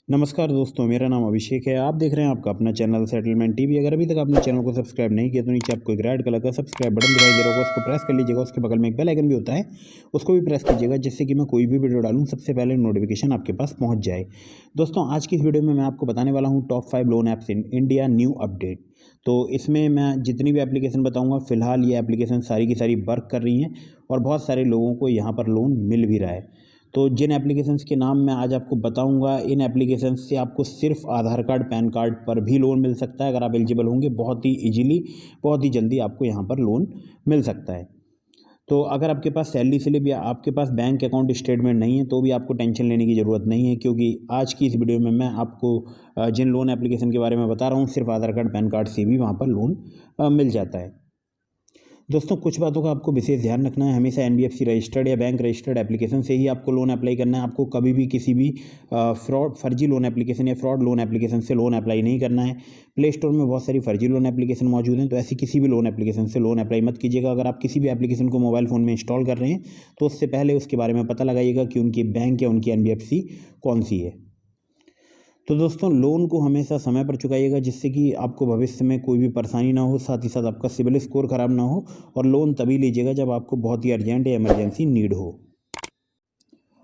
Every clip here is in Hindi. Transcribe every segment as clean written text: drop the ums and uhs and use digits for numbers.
नमस्कार दोस्तों, मेरा नाम अभिषेक है। आप देख रहे हैं आपका अपना चैनल सेटलमेंट टीवी। अगर अभी तक आपने चैनल को सब्सक्राइब नहीं किया तो नीचे आपको एक रेड कलर का सब्सक्राइब बटन दिखाई दे रहा होगा, उसको प्रेस कर लीजिएगा। उसके बगल में एक बेल आइकन भी होता है, उसको भी प्रेस कीजिएगा, जिससे कि मैं कोई भी वीडियो डालूँ सबसे पहले नोटिफिकेशन आपके पास पहुँच जाए। दोस्तों, आज की इस वीडियो में मैं आपको बताने वाला हूँ top 5 loan apps in India new update. तो इसमें मैं जितनी भी एप्लीकेशन बताऊँगा, फ़िलहाल ये एप्लीकेशन सारी की सारी वर्क कर रही हैं और बहुत सारे लोगों को यहाँ पर लोन मिल भी रहा है। तो जिन एप्लीकेशंस के नाम मैं आज आपको बताऊंगा, इन एप्लीकेशंस से आपको सिर्फ आधार कार्ड, पैन कार्ड पर भी लोन मिल सकता है। अगर आप एलिजिबल होंगे, बहुत ही इजीली, बहुत ही जल्दी आपको यहाँ पर लोन मिल सकता है। तो अगर आपके पास सैलरी स्लिप या आपके पास बैंक अकाउंट स्टेटमेंट नहीं है तो भी आपको टेंशन लेने की ज़रूरत नहीं है, क्योंकि आज की इस वीडियो में मैं आपको जिन लोन एप्लीकेशन के बारे में बता रहा हूँ, सिर्फ आधार कार्ड, पैन कार्ड से भी वहाँ पर लोन मिल जाता है। दोस्तों, कुछ बातों का आपको विशेष ध्यान रखना है। हमेशा एनबीएफसी रजिस्टर्ड या बैंक रजिस्टर्ड एप्लीकेशन से ही आपको लोन अप्लाई करना है। आपको कभी भी किसी भी फर्जी लोन एप्लीकेशन या फ्रॉड लोन एप्लीकेशन से लोन अप्लाई नहीं करना है। प्ले स्टोर में बहुत सारी फर्जी लोन एप्लीकेशन मौजूद हैं, तो ऐसी किसी भी लोन एप्लीकेशन से लोन अप्लाई मत कीजिएगा। अगर आप किसी भी एप्लीकेशन को मोबाइल फ़ोन में इंस्टॉल कर रहे हैं तो उससे पहले उसके बारे में पता लगाइएगा कि उनकी बैंक या उनकी एनबीएफसी कौन सी है। तो दोस्तों, लोन को हमेशा समय पर चुकाइएगा, जिससे कि आपको भविष्य में कोई भी परेशानी ना हो, साथ ही साथ आपका सिबिल स्कोर ख़राब ना हो। और लोन तभी लीजिएगा जब आपको बहुत ही अर्जेंट या इमरजेंसी नीड हो।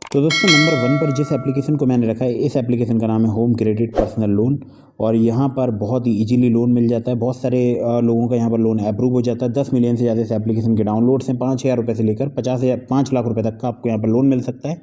तो दोस्तों, नंबर 1 पर जिस एप्लीकेशन को मैंने रखा है, इस एप्लीकेशन का नाम है होम क्रेडिट पर्सनल लोन। और यहाँ पर बहुत ही इजीली लोन मिल जाता है। बहुत सारे लोगों का यहाँ पर लोन अप्रूव हो जाता है। 10 मिलियन से ज़्यादा इस एप्लीकेशन के डाउनलोड्स हैं। 5,000 रुपये से लेकर 5 लाख रुपये तक का आपको यहाँ पर लोन मिल सकता है।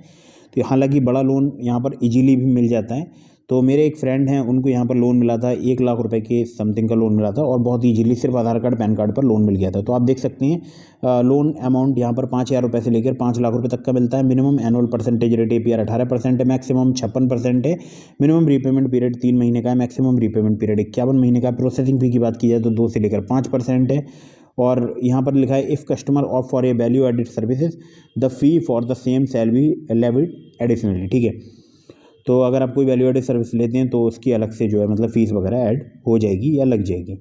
तो हालांकि बड़ा लोन यहाँ पर इजीली भी मिल जाता है। तो मेरे एक फ्रेंड हैं, उनको यहाँ पर लोन मिला था, 1 लाख रुपए के समथिंग का लोन मिला था और बहुत ईजीली सिर्फ आधार कार्ड, पैन कार्ड पर लोन मिल गया था। तो आप देख सकते हैं लोन अमाउंट यहाँ पर 5,000 रुपये से लेकर 5 लाख रुपए तक का मिलता है। Minimum annual percentage rate APR 18% है, मैक्सिमम 56% है। मिनिमम रीपेमेंट पीरियड 3 महीने का है, मैक्सिमम रीपेमेंट पीरियड 51 महीने का। प्रोसेसिंग फी की बात की जाए तो 2 से लेकर 5% है। और यहाँ पर लिखा है, if customer of for a value added services the fee for the same shall be levied additionally. ठीक है, तो अगर आप कोई वैल्यू एडेड सर्विस लेते हैं तो उसकी अलग से जो है मतलब फ़ीस वगैरह ऐड हो जाएगी या लग जाएगी।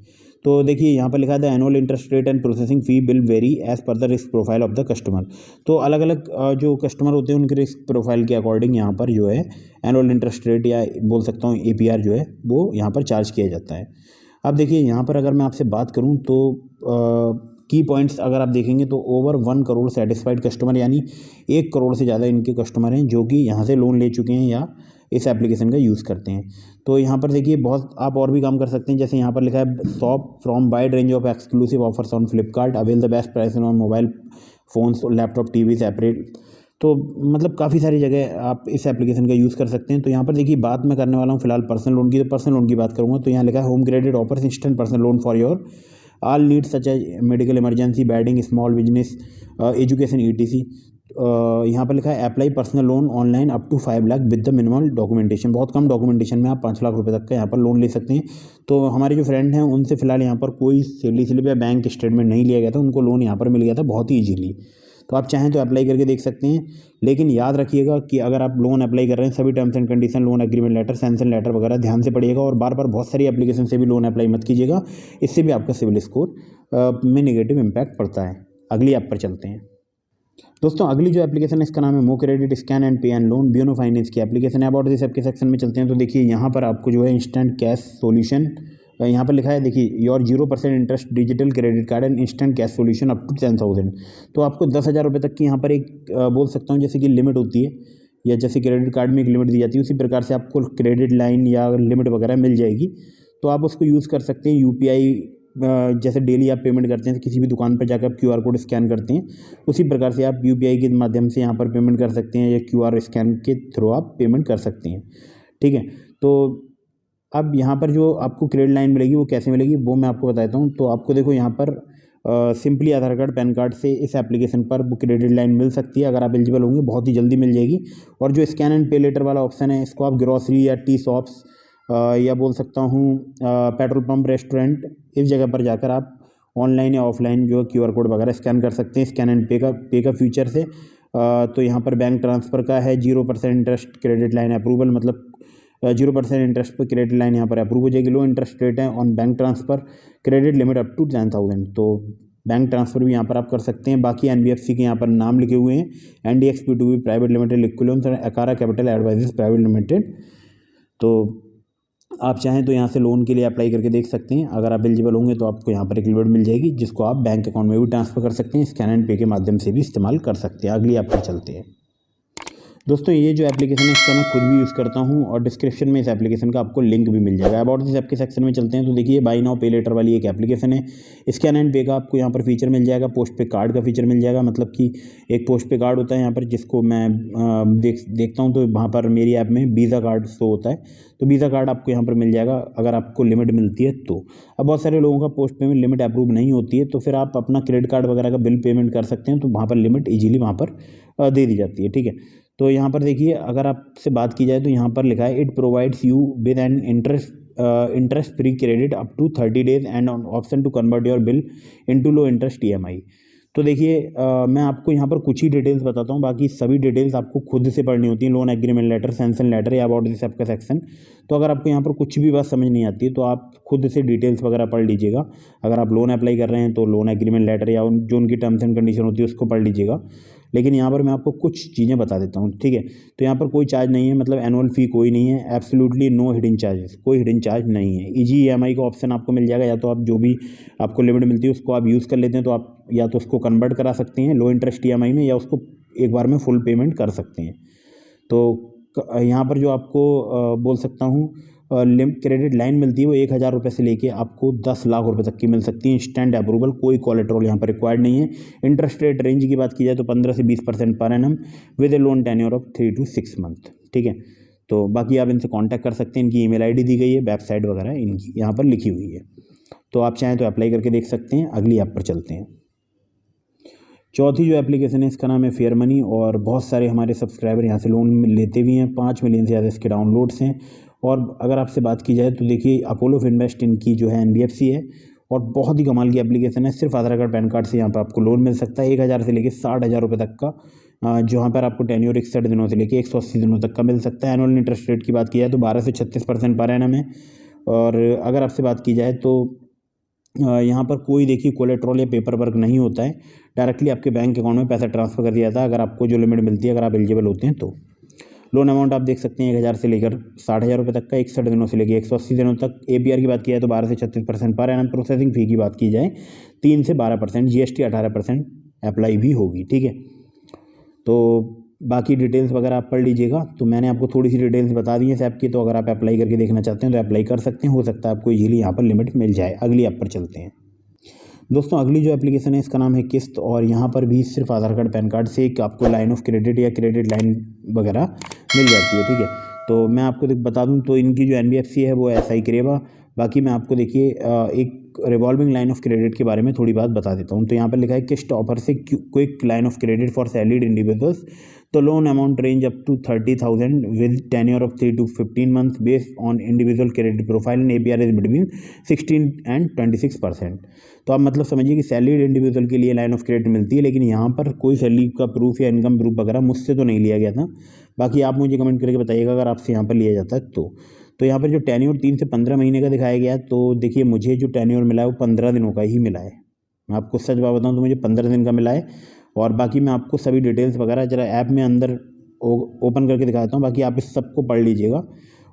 तो देखिए, यहाँ पर लिखा है the annual interest rate and processing fee will very as per the risk profile of the customer. तो अलग अलग जो कस्टमर होते हैं उनके रिस्क प्रोफाइल के अकॉर्डिंग यहाँ पर जो है एनुअल इंटरेस्ट रेट या बोल सकता हूँ APR जो है वो यहाँ पर चार्ज किया जाता है। अब देखिए, यहाँ पर अगर मैं आपसे बात करूँ तो की पॉइंट्स अगर आप देखेंगे तो ओवर 1 करोड़ सेटिस्फाइड कस्टमर, यानी 1 करोड़ से ज़्यादा इनके कस्टमर हैं जो कि यहाँ से लोन ले चुके हैं या इस एप्लीकेशन का यूज़ करते हैं। तो यहाँ पर देखिए, बहुत आप और भी काम कर सकते हैं। जैसे यहाँ पर लिखा है shop from wide range of exclusive offers on Flipkart, avail the best price on mobile phones, laptop, TVs, apparel. तो मतलब काफ़ी सारी जगह आप इस एप्लीकेशन का यूज़ कर सकते हैं। तो यहाँ पर देखिए, बात मैं करने वाला हूँ फिलहाल पर्सनल लोन की। तो पर्सनल लोन की बात करूँगा तो यहाँ लिखा है home credit offers instant personal loan for your all needs such as medical emergency, wedding, small business, education, ETC। यहाँ पर लिखा है apply personal loan online up to 5 lakh with the minimal documentation. बहुत कम डॉक्यूमेंटेशन में आप 5 लाख रुपए तक का यहाँ पर लोन ले सकते हैं। तो हमारे जो फ्रेंड हैं उनसे फिलहाल यहाँ पर कोई सैलरी स्लिप या बैंक स्टेटमेंट नहीं लिया गया था, उनको लोन यहाँ पर मिल गया था बहुत ही ईजीली। तो आप चाहें तो अप्लाई करके देख सकते हैं। लेकिन याद रखिएगा कि अगर आप लोन अप्लाई कर रहे हैं, सभी terms and condition, loan agreement letter, sanction letter वगैरह ध्यान से पढ़िएगा। और बार बार बहुत सारी एप्लीकेशन से भी लोन अप्लाई मत कीजिएगा, इससे भी आपका सिविल स्कोर में नेगेटिव इम्पैक्ट पड़ता है। अगली ऐप पर चलते हैं। दोस्तों, अगली जो एप्लीकेशन है इसका नाम है मो क्रेडिट स्कैन एंड पे एंड लोन, ब्यूनो फाइनेंस की एप्लीकेशन है। अबाउट दिस ऐप के सेक्शन में चलते हैं तो देखिए, यहाँ पर आपको जो है इंस्टेंट कैश सोल्यूशन यहाँ पर लिखा है। देखिए, your 0% interest digital credit card and instant cash solution up to 10,000। तो आपको 10,000 रुपये तक की यहाँ पर एक बोल सकता हूँ जैसे कि लिमिट होती है, या जैसे क्रेडिट कार्ड में एक लिमिट दी जाती है, उसी प्रकार से आपको क्रेडिट लाइन या लिमिट वगैरह मिल जाएगी। तो आप उसको यूज़ कर सकते हैं। UPI जैसे डेली आप पेमेंट करते हैं, किसी भी दुकान पर जाकर आप QR कोड स्कैन करते हैं, उसी प्रकार से आप UPI के माध्यम से यहाँ पर पेमेंट कर सकते हैं, या QR स्कैन के थ्रू आप पेमेंट कर सकते हैं। ठीक है, तो अब यहाँ पर जो आपको क्रेडिट लाइन मिलेगी वो कैसे मिलेगी वो मैं आपको बताता हूँ। तो आपको देखो, यहाँ पर सिंपली आधार कार्ड, पैन कार्ड से इस एप्लीकेशन पर वो क्रेडिट लाइन मिल सकती है। अगर आप एलिजिबल होंगे बहुत ही जल्दी मिल जाएगी। और जो स्कैन एंड पे लेटर वाला ऑप्शन है, इसको आप ग्रॉसरी या टी शॉप्स या बोल सकता हूँ पेट्रोल पंप, रेस्टोरेंट, इस जगह पर जाकर आप ऑनलाइन या ऑफलाइन जो QR कोड वगैरह स्कैन कर सकते हैं स्कैन एंड पे का फीचर से। तो यहाँ पर बैंक ट्रांसफ़र का है 0% इंटरेस्ट क्रेडिट लाइन अप्रूवल, मतलब 0% इंटरेस्ट पर क्रेडिट लाइन यहाँ पर अप्रूव हो जाएगी। लो इंटरेस्ट रेट है on bank transfer, credit limit up to 10,000। तो बैंक ट्रांसफ़र भी यहाँ पर आप कर सकते हैं। बाकी NBFC के यहाँ पर नाम लिखे हुए हैं, NDX P2B private limited, equivalents और अकारा कैपिटल एडवाइजर्स प्राइवेट लिमिटेड। तो आप चाहें तो यहाँ से लोन के लिए अप्लाई करके देख सकते हैं। अगर आप एलिजिबल होंगे तो आपको यहाँ पर एक लिमिट मिल जाएगी, जिसको आप बैंक अकाउंट में भी ट्रांसफ़र कर सकते हैं, स्कैन एंड पे के माध्यम से भी इस्तेमाल कर सकते हैं। अगली ऐप पर चलते हैं। दोस्तों ये जो एप्लीकेशन है इसका मैं खुद भी यूज़ करता हूँ और डिस्क्रिप्शन में इस एप्लीकेशन का आपको लिंक भी मिल जाएगा। अबाउट दिस ऐप के सेक्शन में चलते हैं तो देखिए बाय नाउ पे लेटर वाली एक एप्लीकेशन है। स्कैन एंड पे का आपको यहाँ पर फीचर मिल जाएगा, पोस्ट पे कार्ड का फीचर मिल जाएगा। मतलब कि एक पोस्ट पे कार्ड होता है यहाँ पर, जिसको मैं देखता हूँ तो वहाँ पर मेरी ऐप में वीज़ा कार्ड शो होता है, तो वीज़ा कार्ड आपको यहाँ पर मिल जाएगा अगर आपको लिमिट मिलती है तो। अब बहुत सारे लोगों का पोस्ट पेमेंट लिमिट अप्रूव नहीं होती है, तो फिर आप अपना क्रेडिट कार्ड वगैरह का बिल पेमेंट कर सकते हैं, तो वहाँ पर लिमिट ईजिली वहाँ पर दे दी जाती है। ठीक है, तो यहाँ पर देखिए अगर आपसे बात की जाए तो यहाँ पर लिखा है it provides you with an interest free credit up to 30 days and option to convert your bill into low interest EMI। तो देखिए मैं आपको यहाँ पर कुछ ही डिटेल्स बताता हूँ, बाकी सभी डिटेल्स आपको खुद से पढ़नी होती हैं। Loan agreement letter, sanction letter या अबाउट दिस आपका सेक्शन। तो अगर आपको यहाँ पर कुछ भी बात समझ नहीं आती है तो आप खुद से डिटेल्स वगैरह पढ़ लीजिएगा। अगर आप लोन अप्लाई कर रहे हैं तो लोन एग्रीमेंट लेटर या जो उनकी टर्म्स एंड कंडीशन होती है उसको पढ़ लीजिएगा। लेकिन यहाँ पर मैं आपको कुछ चीज़ें बता देता हूँ। ठीक है, तो यहाँ पर कोई चार्ज नहीं है, मतलब एनुअल फ़ी कोई नहीं है, एब्सोल्युटली नो हिडन चार्जेस, कोई हिडन चार्ज नहीं है। ईजी EMI का ऑप्शन आपको मिल जाएगा, या तो आप जो भी आपको लिमिट मिलती है उसको आप यूज़ कर लेते हैं तो आप या तो उसको कन्वर्ट करा सकते हैं लो इंटरेस्ट EMI में, या उसको एक बार में फुल पेमेंट कर सकते हैं। तो यहाँ पर जो आपको बोल सकता हूँ क्रेडिट लाइन मिलती है वो 1000 रुपये से लेके आपको 10 लाख रुपए तक की मिल सकती है। इंस्टेंट अप्रूवल, कोई कोलेट्रल यहाँ पर रिक्वायर्ड नहीं है। इंटरेस्ट रेट रेंज की बात की जाए तो 15 से 20% per annum with A loan tenure of 3 to 6 month. ठीक है, तो बाकी आप इनसे कांटेक्ट कर सकते हैं। इनकी ईमेल आईडी दी गई है, वेबसाइट वगैरह इनकी यहाँ पर लिखी हुई है, तो आप चाहें तो अप्लाई करके देख सकते हैं। अगली ऐप पर चलते हैं। चौथी जो एप्लीकेशन है इसका नाम है फेयर मनी, और बहुत सारे हमारे सब्सक्राइबर यहाँ से लोन लेते भी हैं। 5 मिलियन से ज़्यादा इसके डाउनलोड्स हैं। और अगर आपसे बात की जाए तो देखिए अपोलो फिनवेस्ट इनकी जो है NBFC है, और बहुत ही कमाल की एप्लीकेशन है। सिर्फ आधार कार्ड पैन कार्ड से यहाँ पर आपको लोन मिल सकता है 1000 से लेकर 60,000 रुपये तक का, जहाँ पर आपको टेन्योर 61 दिनों से लेकर 180 दिनों तक का मिल सकता है। एनुअल इंटरेस्ट रेट की बात की जाए तो 12 से 36% पर एनम है। और अगर आपसे बात की जाए तो यहाँ पर कोई देखिए कोलेट्रल या पेपर वर्क नहीं होता है, डायरेक्टली आपके बैंक अकाउंट में पैसा ट्रांसफ़र कर दिया जाता है अगर आपको जो लिमिट मिलती है, अगर आप एलिजिबल होते हैं तो। लोन अमाउंट आप देख सकते हैं 1000 से लेकर 60,000 रुपये तक का, 61 दिनों से लेकर 180 दिनों तक। APR की बात की जाए तो 12 से 36% पर एनम। प्रोसेसिंग फ़ी की बात की जाए 3 से 12%, GST 18% अप्लाई भी होगी। ठीक है, तो बाकी डिटेल्स वगैरह आप पढ़ लीजिएगा। तो मैंने आपको थोड़ी सी डिटेल्स बता दी है इस ऐप की, तो अगर आप अप्लाई करके देखना चाहते हैं तो अप्लाई कर सकते हैं। हो सकता है आपको इजीली यहाँ पर लिमिट मिल जाए। अगली ऐप पर चलते हैं। दोस्तों अगली जो एप्लीकेशन है इसका नाम है किस्त, और यहाँ पर भी सिर्फ आधार कार्ड पैन कार्ड से एक आपको लाइन ऑफ क्रेडिट या क्रेडिट लाइन वगैरह मिल जाती है। ठीक है, तो मैं आपको बता दूँ तो इनकी जो NBFC है वो SI क्रेवा। बाकी मैं आपको देखिए एक रिवॉल्विंग लाइन ऑफ क्रेडिट के बारे में थोड़ी बात बता देता हूँ। तो यहाँ पर लिखा है किस्त ऑफर से quick line of credit for salaried individuals. तो loan amount range up to 30,000 with tenure of 3 to 15 month based on individual credit profile and APR is between 16 and 26%। तो आप मतलब समझिए कि सैलरीड इंडिविजुअल के लिए लाइन ऑफ क्रेडिट मिलती है, लेकिन यहाँ पर कोई सैलरी का प्रूफ या इनकम प्रूफ वगैरह मुझसे तो नहीं लिया गया था। बाकी आप मुझे कमेंट करके बताइएगा अगर आपसे यहाँ पर लिया जाता है तो यहाँ पर जो टेन्योर 3 से 15 महीने का दिखाया गया है, तो देखिए मुझे जो टेन्योर मिला है वो 15 दिनों का ही मिला है। मैं आपको सच बात बताऊँ तो मुझे 15 दिन का मिला है। और बाकी मैं आपको सभी डिटेल्स वगैरह जरा ऐप में अंदर ओपन करके दिखाता हूँ, बाकी आप इस सबको पढ़ लीजिएगा।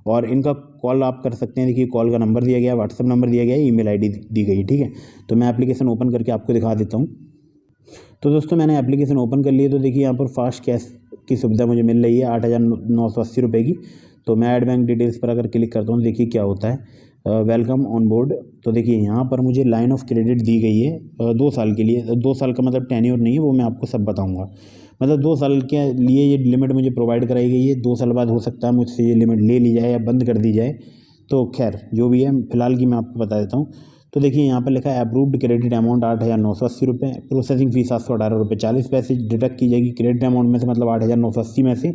और इनका कॉल आप कर सकते हैं। देखिए कॉल का नंबर दिया गया है, व्हाट्सअप नंबर दिया गया है, ईमेल आईडी दी गई। ठीक है, तो मैं एप्लीकेशन ओपन करके आपको दिखा देता हूँ। तो दोस्तों मैंने एप्लीकेशन ओपन कर ली है, तो देखिए यहाँ पर फास्ट कैश की सुविधा मुझे मिल रही है 8,980 रुपये की। तो मैं ऐड बैंक डिटेल्स पर अगर क्लिक करता हूँ तो देखिए क्या होता है, वेलकम ऑन बोर्ड। तो देखिए यहाँ पर मुझे लाइन ऑफ क्रेडिट दी गई है 2 साल के लिए। 2 साल का मतलब टेन्योर नहीं है, वो मैं आपको सब बताऊँगा। मतलब 2 साल के लिए ये लिमिट मुझे प्रोवाइड कराई गई है। 2 साल बाद हो सकता है मुझसे ये लिमिट ले ली जाए या बंद कर दी जाए, तो खैर जो भी है फिलहाल की मैं आपको बता देता हूँ। तो देखिए यहाँ पर लिखा है अप्रूव्ड क्रेडिट अमाउंट 8,980 रुपये, प्रोसेसिंग फीस 718 रुपये 40 पैसे डिडक्ट की जाएगी क्रेडिट अमाउंट में से, मतलब 8,980 में से।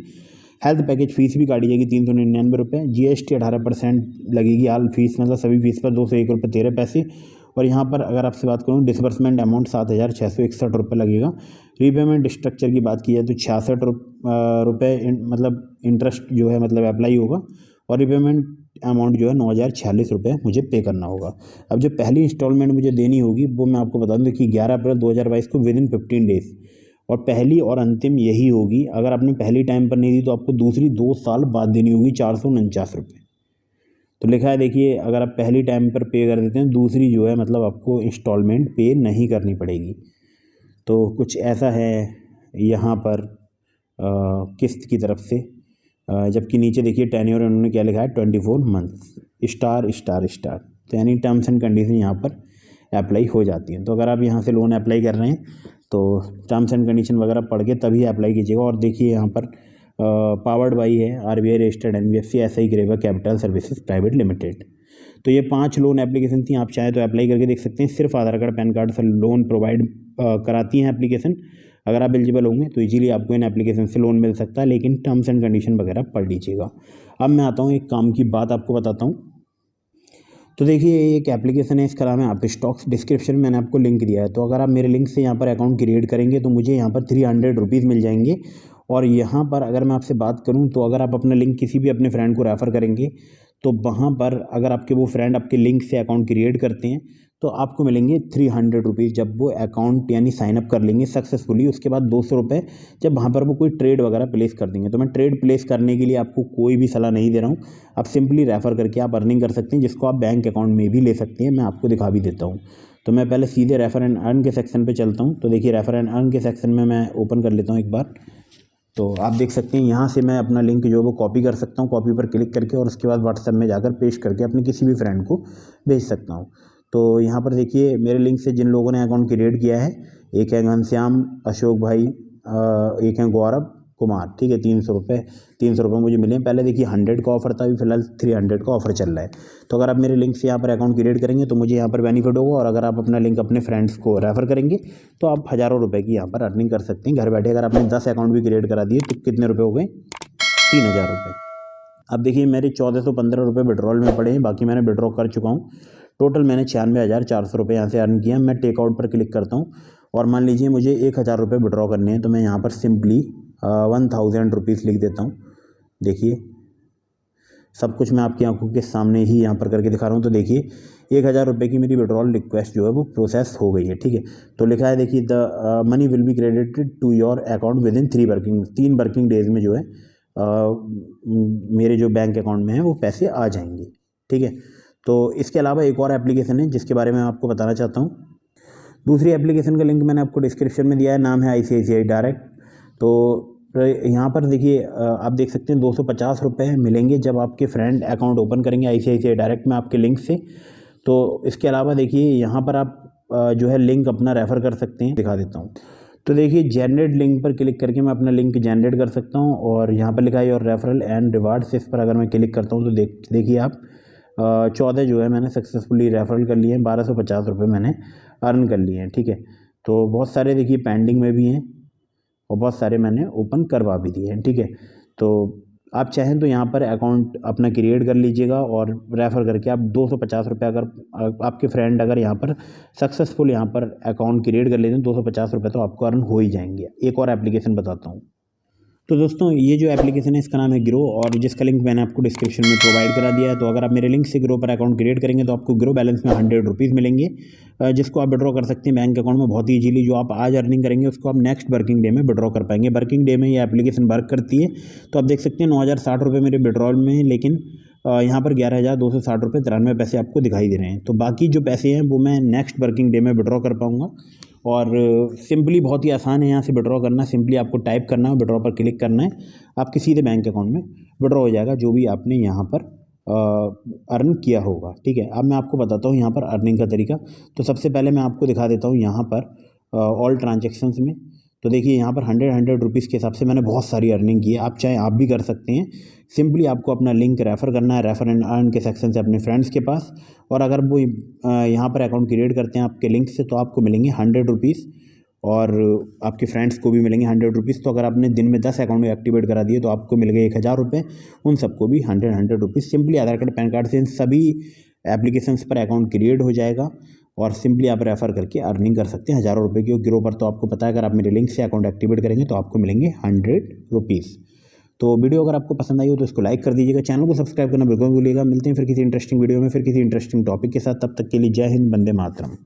हेल्थ पैकेज फीस भी काटी जाएगी 399 रुपये। GST 18% लगेगी आल फीस, मतलब सभी फीस पर 201 रुपये 13 पैसे। और यहाँ पर अगर आपसे बात करूँ डिसबर्समेंट अमाउंट 7,661 रुपये लगेगा। रीपेमेंट स्ट्रक्चर की बात की जाए तो 66 रुपये मतलब इंटरेस्ट जो है मतलब अप्लाई होगा, और रीपेमेंट अमाउंट जो है 9,046 रुपये मुझे पे करना होगा। अब जो पहली इंस्टॉलमेंट मुझे देनी होगी वो मैं आपको बता दूँ कि 11 अप्रैल 2022 को विदिन 15 डेज़, और पहली और अंतिम यही होगी। अगर आपने पहली टाइम पर नहीं दी तो आपको दूसरी 2 साल बाद देनी होगी 449 रुपये। तो लिखा है देखिए, अगर आप पहली टाइम पर पे कर देते हैं, दूसरी जो है मतलब आपको इंस्टॉलमेंट पे नहीं करनी पड़ेगी। तो कुछ ऐसा है यहाँ पर किस्त की तरफ से। जबकि नीचे देखिए टेन्योर उन्होंने क्या लिखा है, 24 मंथ्स स्टार स्टार स्टार। तो यानी टर्म्स एंड कंडीशन यहाँ पर अप्लाई हो जाती हैं। तो अगर आप यहाँ से लोन अप्लाई कर रहे हैं तो टर्म्स एंड कंडीशन वगैरह पढ़ के तभी अप्लाई कीजिएगा। और देखिए यहाँ पर पावर्ड बाई है RBI registered NBFC SI Creva capital services private limited. तो ये 5 लोन एप्लीकेशन थी, आप चाहें तो अप्लाई करके देख सकते हैं। सिर्फ आधार कार्ड पैन कार्ड से लोन प्रोवाइड कराती हैं एप्लीकेशन। अगर आप एलिजिबल होंगे तो इजीली आपको इन एप्लीकेशन से लोन मिल सकता है, लेकिन टर्म्स एंड कंडीशन वगैरह पढ़ लीजिएगा। अब मैं आता हूँ एक काम की बात आपको बताता हूँ। तो देखिए ये एक एप्लीकेशन है, इसका नाम है आप स्टॉक्स। डिस्क्रिप्शन में मैंने आपको लिंक दिया है। तो अगर आप मेरे लिंक से यहाँ पर अकाउंट क्रिएट करेंगे तो मुझे यहाँ पर 300 रुपीज़ मिल जाएंगे। और यहाँ पर अगर मैं आपसे बात करूँ तो अगर आप अपना लिंक किसी भी अपने फ्रेंड को रेफ़र करेंगे तो वहाँ पर अगर आपके वो फ्रेंड आपके लिंक से अकाउंट क्रिएट करते हैं तो आपको मिलेंगे 300 रुपीज़ जब वो अकाउंट यानी साइनअप कर लेंगे सक्सेसफुली। उसके बाद 200 रुपये जब वहाँ पर वो कोई ट्रेड वगैरह प्लेस कर देंगे। तो मैं ट्रेड प्लेस करने के लिए आपको कोई भी सलाह नहीं दे रहा हूँ, आप सिंपली रेफ़र करके आप अर्निंग कर सकते हैं, जिसको आप बैंक अकाउंट में भी ले सकते हैं। मैं आपको दिखा भी देता हूँ। तो मैं पहले सीधे रेफ़र एंड अर्न के सेक्शन पर चलता हूँ। तो देखिए रेफ़र एंड अर्न के सेक्शन में मैं ओपन कर लेता हूँ एक बार। तो आप देख सकते हैं यहाँ से मैं अपना लिंक जो है वो कॉपी कर सकता हूँ, कॉपी पर क्लिक करके, और उसके बाद व्हाट्सएप में जाकर पेस्ट करके अपने किसी भी फ्रेंड को भेज सकता हूँ। तो यहाँ पर देखिए मेरे लिंक से जिन लोगों ने अकाउंट क्रिएट किया है, एक है घनश्याम अशोक भाई, एक है गौरव कुमार, ठीक है। 300 रुपये मुझे मिले। पहले देखिए 100 का ऑफर था, अभी फिलहाल 300 का ऑफर चल रहा है। तो अगर आप मेरे लिंक से यहाँ पर अकाउंट क्रिएट करेंगे तो मुझे यहाँ पर बेनिफिट होगा। और अगर आप अपना लिंक अपने फ्रेंड्स को रेफ़र करेंगे तो आप हज़ारों रुपये की यहाँ पर अर्निंग कर सकते हैं घर बैठे। अगर आपने 10 अकाउंट भी क्रिएट करा दिए तो कितने रुपये हो गए, 3000 रुपये। अब देखिए मेरे 1415 रुपये विड्रॉल में पड़े हैं, बाकी मैंने विड्रॉ कर चुका हूँ। टोटल मैंने 96,400 रुपये यहाँ से अर्न किया। मैं टेकआउट पर क्लिक करता हूँ और मान लीजिए मुझे 1000 रुपये विड्रॉ करने हैं। तो मैं यहाँ पर सिंपली 1000 रुपीज़ लिख देता हूँ। देखिए सब कुछ मैं आपकी आंखों के सामने ही यहाँ पर करके दिखा रहा हूँ। तो देखिए 1000 रुपये की मेरी विड्रॉल रिक्वेस्ट जो है वो प्रोसेस हो गई है, ठीक है। तो लिखा है देखिए the money will be credited to your account within 3 working days में जो है मेरे जो बैंक अकाउंट में है वो पैसे आ जाएंगे, ठीक है। तो इसके अलावा एक और एप्लीकेशन है जिसके बारे में आपको बताना चाहता हूँ। दूसरी एप्लीकेशन का लिंक मैंने आपको डिस्क्रिप्शन में दिया है, नाम है ICICI डायरेक्ट। तो यहाँ पर देखिए आप देख सकते हैं 250 रुपये मिलेंगे जब आपके फ्रेंड अकाउंट ओपन करेंगे ICICI डायरेक्ट में आपके लिंक से। तो इसके अलावा देखिए यहाँ पर आप जो है लिंक अपना रेफ़र कर सकते हैं, दिखा देता हूँ। तो देखिए जनरेट लिंक पर क्लिक करके मैं अपना लिंक जनरेट कर सकता हूँ। और यहाँ पर लिखा है योर रेफरल एंड रिवार्ड्स, इस पर अगर मैं क्लिक करता हूँ तो देखिए आप 14 जो है मैंने सक्सेसफुली रेफरल कर लिए हैं, 1250 रुपये मैंने अर्न कर लिए हैं, ठीक है। तो बहुत सारे देखिए पेंडिंग में भी हैं और बहुत सारे मैंने ओपन करवा भी दिए हैं, ठीक है। तो आप चाहें तो यहाँ पर अकाउंट अपना क्रिएट कर लीजिएगा और रेफ़र करके आप 250 रुपये, अगर आपके फ्रेंड अगर यहाँ पर सक्सेसफुल यहाँ पर अकाउंट क्रिएट कर लेते हैं 250 रुपये तो आपको अर्न हो ही जाएंगे। एक और एप्लीकेशन बताता हूँ। तो दोस्तों ये जो एप्लीकेशन है इसका नाम है ग्रो, और जिसका लिंक मैंने आपको डिस्क्रिप्शन में प्रोवाइड करा दिया है। तो अगर आप मेरे लिंक से ग्रो पर अकाउंट क्रिएट करेंगे तो आपको ग्रो बैलेंस में 100 रुपीज़ मिलेंगे, जिसको आप विड्रॉ कर सकते हैं बैंक अकाउंट में बहुत ही ईजीली। जो आप आज अर्निंग करेंगे उसको आप नेक्स्ट वर्किंग डे में विड्रॉ कर पाएंगे। वर्किंग डे में ये एप्लीकेशन वर्क करती है। तो आप देख सकते हैं 9060 रुपये मेरे विड्रॉल में, लेकिन यहाँ पर 11,260 रुपये 93 पैसे आपको दिखाई दे रहे हैं। तो बाकी जो पैसे हैं वो मैं नेक्स्ट वर्किंग डे में विड्रॉ कर पाऊँगा। और सिंपली बहुत ही आसान है यहाँ से विड्रॉ करना। सिंपली आपको टाइप करना है, विड्रॉ पर क्लिक करना है, आपके सीधे बैंक अकाउंट में विड्रॉ हो जाएगा जो भी आपने यहाँ पर अर्न किया होगा, ठीक है। अब मैं आपको बताता हूँ यहाँ पर अर्निंग का तरीका। तो सबसे पहले मैं आपको दिखा देता हूँ यहाँ पर ऑल ट्रांजेक्शन्स में। तो देखिए यहाँ पर 100 रुपीज़ के हिसाब से मैंने बहुत सारी अर्निंग की है। आप चाहे आप भी कर सकते हैं। सिंपली आपको अपना लिंक रेफ़र करना है रेफ़र एंड अर्न के सेक्शन से अपने फ्रेंड्स के पास, और अगर वो यहाँ पर अकाउंट क्रिएट करते हैं आपके लिंक से तो आपको मिलेंगे 100 रुपीज़, और आपके फ्रेंड्स को भी मिलेंगे 100 रुपीज़। तो अगर आपने दिन में 10 अकाउंट एक्टिवेट करा दिए तो आपको मिल गए 1000 रुपये, उन सबको भी 100 रुपीज़। सिंपली आधार कार्ड पैन कार्ड से इन सभी एप्लीकेशंस पर अकाउंट क्रिएट हो जाएगा और सिंपली आप रेफ़र करके अर्निंग कर सकते हैं हज़ारों रुपये की। ग्रो पर तो आपको पता है अगर आप मेरे लिंक से अकाउंट एक्टिवेट करेंगे तो आपको मिलेंगे 100 रुपीज़। तो वीडियो अगर आपको पसंद आई हो तो इसको लाइक कर दीजिएगा, चैनल को सब्सक्राइब करना बिल्कुल भूलिएगा। मिलते हैं फिर किसी इंटरेस्टिंग वीडियो में, फिर किसी इंटरेस्टिंग टॉपिक के साथ। तब तक के लिए जय हिंद, वंदे मातरम।